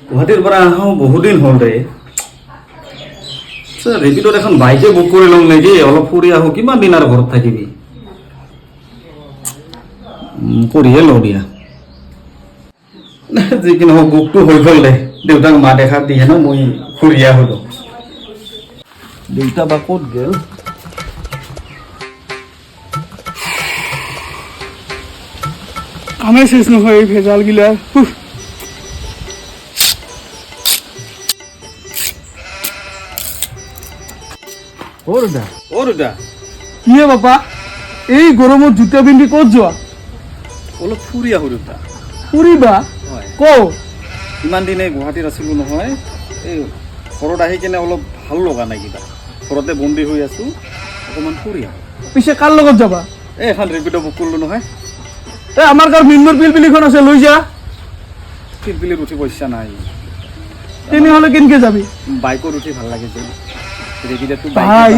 গুৱাহাটীৰ পৰা আহোঁ বহুত দিন হ'ল দে ৰেপিডত এখন বাইকে বুক কৰি লওঁ নেকি অলপ ফুৰি আহোঁ কিমান দিন আৰু ঘৰত থাকিবি কৰিয়ে লওঁ দিয়া যি কি নহওক বুকটো হৈ গ'ল দে দেউতাক মা দেখাত দিয়ে ন মই ফুৰি আহোঁ দেউতা বা ক'ত গ'ল কামে শেষ নহয় এই ভেজাল গিলা কিয়ে বাপা এই গৰমত জোতা পিন্ধি ক'ত যোৱা অলপ ফুৰি আহোঁ দেউতা ফুৰিবা ক ইমান দিনে গুৱাহাটীত আছিলোঁ নহয় এই ঘৰত আহি কিনে অলপ ভাল লগা নাই কিবা ঘৰতে বন্দী হৈ আছোঁ অকণমান ফুৰি আহোঁ পিছে কাৰ লগত যাবা এই এখন ৰেপিড' বুক কৰিলোঁ নহয় এই আমাৰ গাঁৱৰ মিনমুৰ পিলপিলিখন আছে লৈ যা পিলপিলিত উঠিব ইচ্ছা নাই তেনেহ'লে কেনেকে যাবি বাইকত উঠি ভাল লাগে যে ৰেপিড'টো ভাই।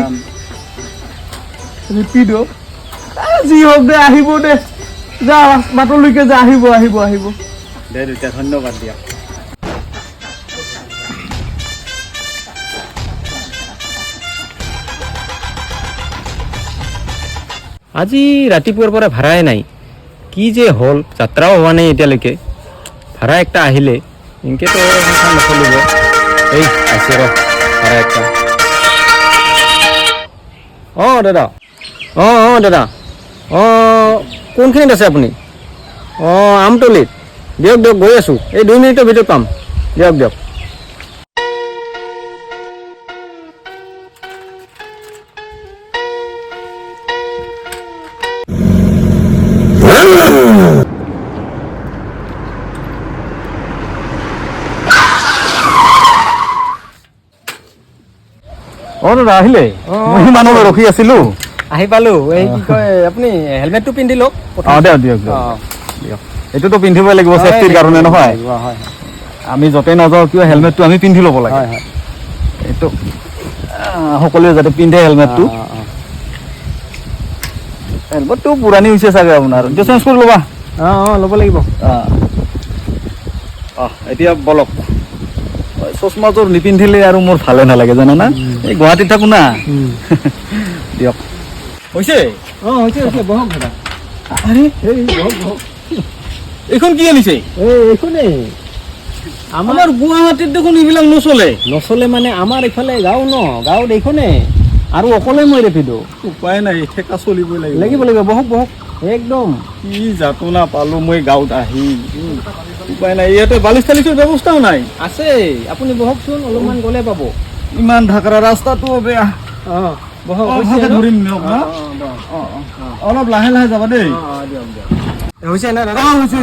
ৰেপিড' যি হওক দে আহিব দে যা বাটলৈকে যা আহিব দে দেউতা ধন্যবাদ দিয়া আজি ৰাতিপুৱাৰ পৰা ভাড়াই নাই কি যে হ'ল যাত্ৰাও হোৱা নাই এতিয়ালৈকে ভাড়া একটা আহিলে এনেকেতো সংসাৰ নচলিব এই আছে ৰ ভাড়া একটা অঁ দাদা অঁ দাদা অঁ কোনখিনিত আছে আপুনি অঁ আমতলিত দিয়ক গৈ আছোঁ এই 2 মিনিটৰ ভিতৰত পাম দিয়ক অঁ দাদা আহিলে মই সিমানলৈ ৰখি আছিলোঁ আহি পালোঁ এই কি কয় আপুনি হেলমেটটো পিন্ধি লওক অঁ দিয়ক দিয়ক এইটোতো পিন্ধিবই লাগিব ছেফটিৰ কাৰণে নহয় আমি য'তেই নাযাওঁ কিয় হেলমেটটো আমি পিন্ধি ল'ব লাগে এইটো সকলোৱে যাতে পিন্ধে হেলমেটটো হেলমেটটো পুৰণি হৈছে চাগে আপোনাৰ এইটো চেঞ্জ কৰি ল'বা অঁ ল'ব লাগিব এতিয়া বলক চশমাযোৰ নিপিন্ধিলে আৰু মোৰ ভালে নালাগে জানানা এই গুৱাহাটীত থাকো না দিয়ক হৈছে অঁ হৈছে বহক দাদা আৰে এই বহক এইখন কি আনিছে এইখনেই আমাৰ গুৱাহাটীত দেখোন এইবিলাক নচলে মানে আমাৰ এইফালে গাঁও ন গাঁৱত এইখনেই আৰু অকলে মই ৰেপিড' উপায় নাই ঠেকা চলিবই লাগিব বহক একদম কি যাতনা পালো মই গাঁৱত আহি উপায় নাই ইয়াতে বালিচ চালিচৰ ব্যৱস্থাও নাই আছে আপুনি বহকচোন অলপমান গ'লে পাব ইমান ঢাকৰা ৰাস্তাটো বেয়া অঁ বহক ধৰিম দিয়ক না অলপ লাহে লাহে যাবা দেই হৈছে না দাদা হৈছে